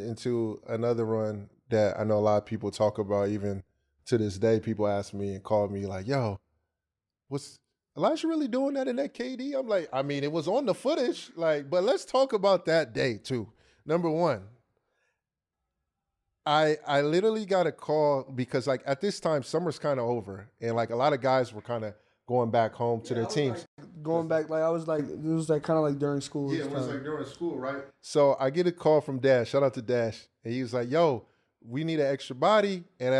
into another run that I know a lot of people talk about. Even to this day, people ask me and call me like, "Yo, was Elijah really doing that in that KD?" I'm like, I mean, it was on the footage, like, but let's talk about that day too. Number one, I literally got a call because like at this time summer's kind of over and like a lot of guys were kind of going back home to their teams. Going back, like I was like, it was like kind of like during school. Yeah, it was like during school, right? So I get a call from Dash. Shout out to Dash, and he was like, "Yo, we need an extra body." And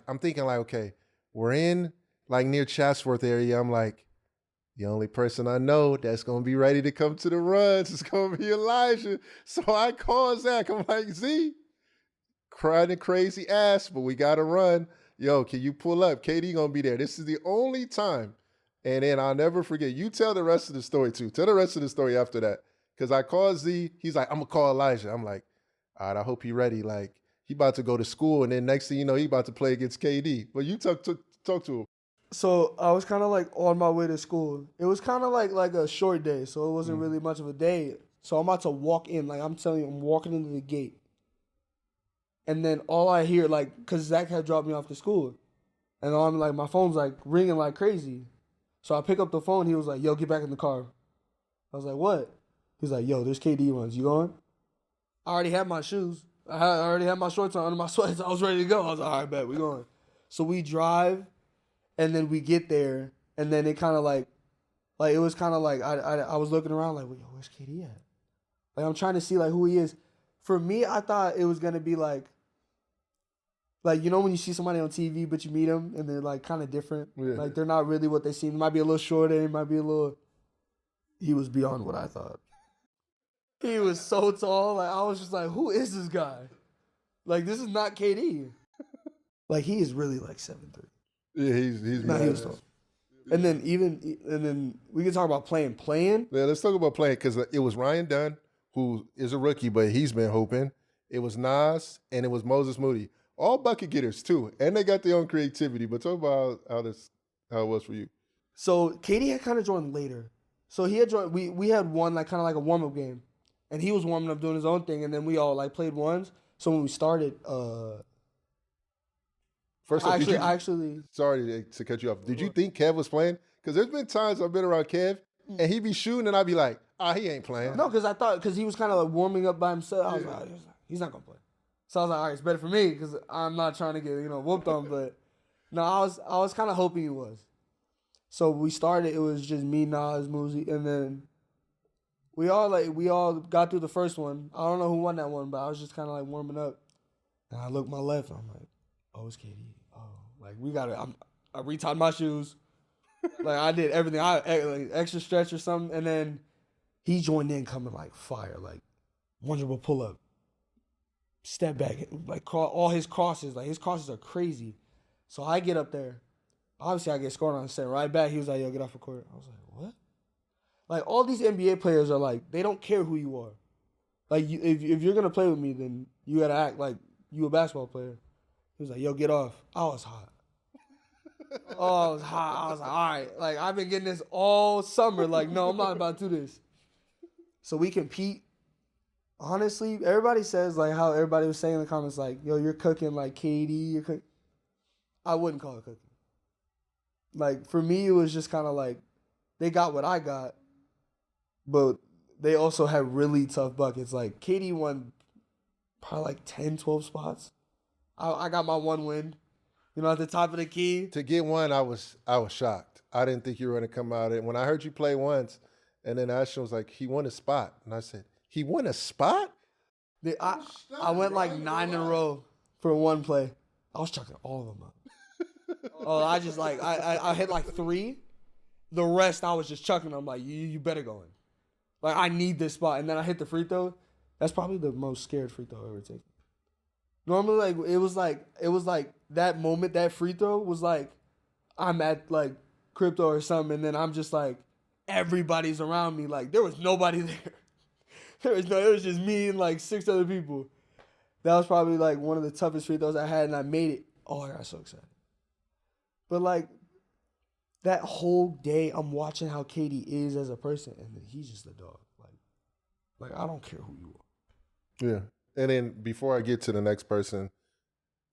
I'm thinking like, okay, we're in like near Chatsworth area. I'm like, the only person I know that's gonna be ready to come to the runs is gonna be Elijah. So I call Zach. I'm like, Z, crying crazy ass, but we gotta run. Yo, can you pull up? KD gonna be there. This is the only time. And then I'll never forget. You tell the rest of the story too. Tell the rest of the story after that. Cause I called Z. He's like, I'm gonna call Elijah. I'm like, all right, I hope he ready. Like he about to go to school, and then next thing you know, he about to play against KD. But you talk to him. So I was kind of like on my way to school. It was kind of like a short day, so it wasn't really much of a day. So I'm about to walk in. Like I'm telling you, I'm walking into the gate. And then all I hear, like, because Zach had dropped me off to school. And I'm like, my phone's like ringing like crazy. So I pick up the phone. He was like, yo, get back in the car. I was like, what? He's like, yo, there's KD runs. You going? I already had my shoes. I already had my shorts on under my sweats. I was ready to go. I was like, all right, bet, we going. So we drive, and then we get there. And then it kind of like it was kind of like, I was looking around like, yo, where's KD at? Like, I'm trying to see like who he is. For me, I thought it was going to be like, you know when you see somebody on TV, but you meet them, and they're, like, kind of different? Yeah. Like, they're not really what they seem. They might be a little shorter. They might be a little... He was beyond what I thought. He was so tall. Like, I was just like, who is this guy? Like, this is not KD. Like, he is really, like, 7'3". Yeah, he's nah, he was tall. And then we can talk about playing. Yeah, let's talk about playing, because it was Ryan Dunn, who is a rookie, but he's been hooping. It was Nas, and it was Moses Moody. All bucket getters too, and they got their own creativity. But talk about how it was for you. So KD had kind of joined later. So he had joined. We had one like kind of like a warm up game, and he was warming up doing his own thing, and then we all like played ones. So when we started, first off, actually, sorry to cut you off. Did you think Kev was playing? Because there's been times I've been around Kev, and he be shooting, and I'd be like, he ain't playing. No, because he was kind of like warming up by himself. I was like, he's not gonna play. So I was like, all right, it's better for me because I'm not trying to get, whooped on. But no, I was kind of hoping he was. So we started. It was just me, Nas, Muzi, and then we all got through the first one. I don't know who won that one, but I was just kind of like warming up. And I looked my left. And I'm like, oh, it's KD. Oh, like we got it. I retied my shoes. Like I did everything. I like extra stretch or something, and then he joined in coming like fire, like 100 pull up. Step back, like all his crosses. Like his crosses are crazy. So I get up there. Obviously, I get scored on, step right back. He was like, yo, get off the court. I was like, what? Like all these NBA players are like, they don't care who you are. Like if you're gonna play with me, then you gotta act like you a basketball player. He was like, yo, get off. I was hot. I was hot. I was like, all right. Like I've been getting this all summer. Like no, I'm not about to do this. So we compete. Honestly, everybody says like how everybody was saying in the comments like, yo, you're cooking like KD, you're cooking. I wouldn't call it cooking. Like for me, it was just kind of like they got what I got, but they also had really tough buckets. Like KD won probably like 10, 12 spots. I got my one win, at the top of the key. To get one, I was shocked. I didn't think you were going to come out. And when I heard you play once, and then Ashton was like, he won a spot. And I said, he won a spot? I went like 9 in a row for one play. I was chucking all of them up. I just like, I hit like 3. The rest, I was just chucking them. Like, you better go in. Like, I need this spot. And then I hit the free throw. That's probably the most scared free throw I've ever taken. Normally, like, it was like that moment, that free throw was like, I'm at like crypto or something. And then I'm just like, everybody's around me. Like, there was nobody there. It was just me and like 6 other people. That was probably like one of the toughest free throws I had, and I made it. Oh, I got so excited. But like that whole day, I'm watching how KD is as a person, and he's just a dog. Like I don't care who you are. Yeah. And then before I get to the next person,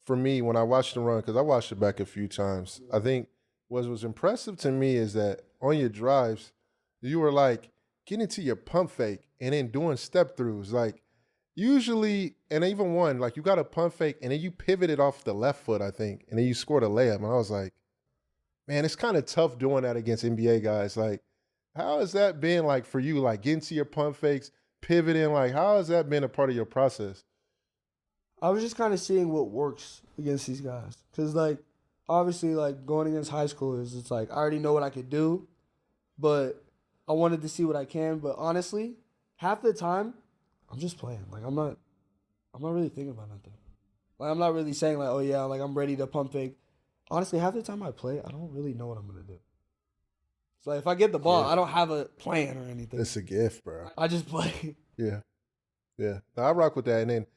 for me, when I watched the run, because I watched it back a few times, I think what was impressive to me is that on your drives, you were like getting to your pump fake and then doing step throughs. Like usually, and even one, like you got a pump fake and then you pivoted off the left foot, I think, and then you scored a layup. And I was like, man, it's kind of tough doing that against NBA guys. Like, how has that been like for you? Like getting to your pump fakes, pivoting, like how has that been a part of your process? I was just kind of seeing what works against these guys. Because, like, obviously, like, going against high schoolers, it's like, I already know what I could do, but I wanted to see what I can. But honestly, half the time, I'm just playing. Like, I'm not really thinking about nothing. Like, I'm not really saying, like, oh, yeah, like, I'm ready to pump fake. Honestly, half the time I play, I don't really know what I'm going to do. So, like, if I get the ball, I don't have a plan or anything. It's a gift, bro. I just play. Yeah. Yeah. I rock with that. And then